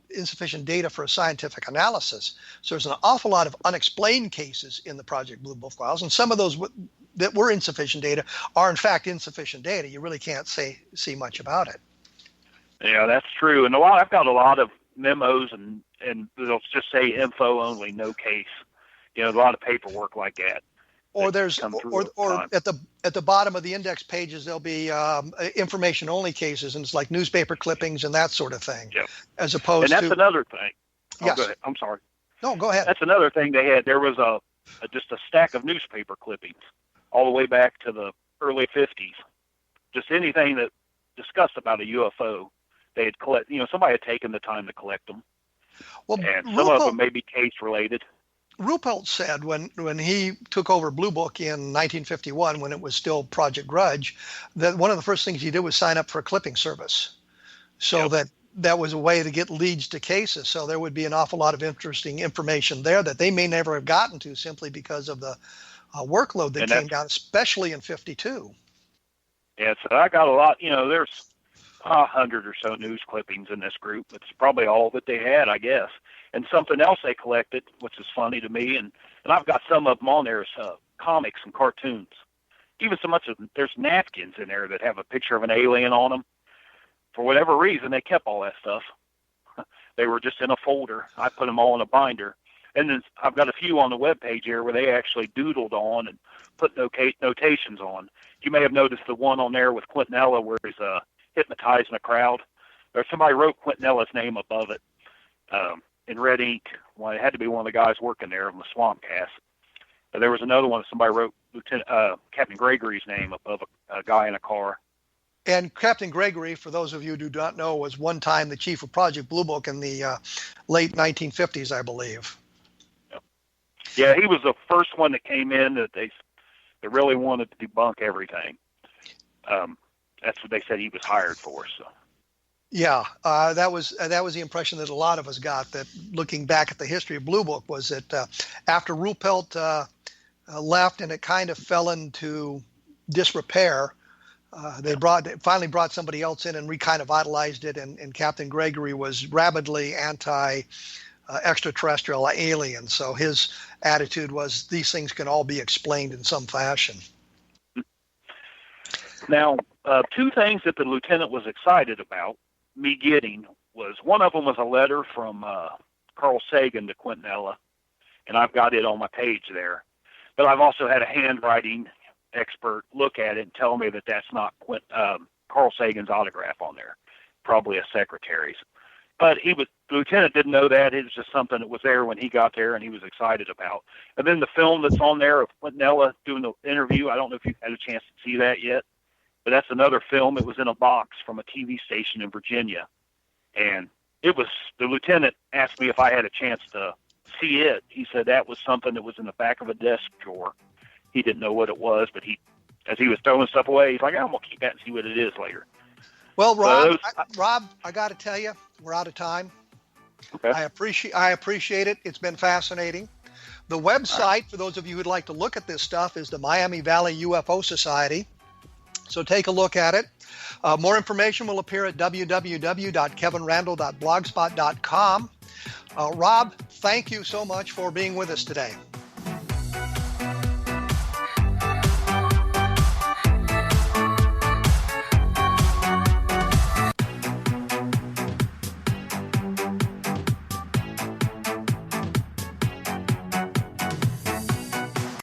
insufficient data for a scientific analysis. So there's an awful lot of unexplained cases in the Project Blue Book files, and some of those that were insufficient data are in fact insufficient data. You really can't see much about it. Yeah, that's true. And I've got a lot of memos, and they'll just say info only, no case. A lot of paperwork like that. Or at the bottom of the index pages, there'll be information only cases, and it's like newspaper clippings and that sort of thing. Yep. As opposed to. And that's another thing. Yes. Go ahead. I'm sorry. No, go ahead. That's another thing they had. There was just a stack of newspaper clippings all the way back to the early 50s. Just anything that discussed about a UFO, they had somebody had taken the time to collect them. Well, and some of them may be case related. Ruppelt said when he took over Blue Book in 1951, when it was still Project Grudge, that one of the first things he did was sign up for a clipping service. So that was a way to get leads to cases. So there would be an awful lot of interesting information there that they may never have gotten to simply because of the workload that came down, especially in 52. Yeah, so I got a lot, there's 100 or so news clippings in this group. It's probably all that they had, I guess. And something else they collected, which is funny to me, and I've got some of them on there, is comics and cartoons. Even so much as there's napkins in there that have a picture of an alien on them. For whatever reason, they kept all that stuff. They were just in a folder. I put them all in a binder. And then I've got a few on the webpage here where they actually doodled on and put notations on. You may have noticed the one on there with Quintanilla where he's hypnotizing a crowd. Or somebody wrote Quintanilla's name above it. In red ink. Well, it had to be one of the guys working there on the swamp cast. There was another one that somebody wrote Captain Gregory's name above a guy in a car. And Captain Gregory, for those of you who do not know, was one time the chief of Project Blue Book in the late 1950s, I believe. Yep. Yeah, he was the first one that came in that they really wanted to debunk everything. That's what they said he was hired for. So. Yeah, that was the impression that a lot of us got, that looking back at the history of Blue Book, was that after Ruppelt left and it kind of fell into disrepair, they finally brought somebody else in and kind of vitalized it, and Captain Gregory was rabidly anti-extraterrestrial alien. So his attitude was these things can all be explained in some fashion. Now, two things that the lieutenant was excited about me getting was, one of them was a letter from Carl Sagan to Quintanilla, and I've got it on my page there. But I've also had a handwriting expert look at it and tell me that that's not Carl Sagan's autograph on there, probably a secretary's. But the lieutenant didn't know that. It was just something that was there when he got there and he was excited about. And then the film that's on there of Quintanilla doing the interview, I don't know if you've had a chance to see that yet, but that's another film. It was in a box from a TV station in Virginia. And the lieutenant asked me if I had a chance to see it. He said that was something that was in the back of a desk drawer. He didn't know what it was, but as he was throwing stuff away, he's like, I'm going to keep that and see what it is later. Well, Rob, Rob, I got to tell you, we're out of time. Okay. I appreciate it. It's been fascinating. The website, for those of you who'd like to look at this stuff, is the Miami Valley UFO Society. So take a look at it. More information will appear at www.kevinrandle.blogspot.com. Rob, thank you so much for being with us today.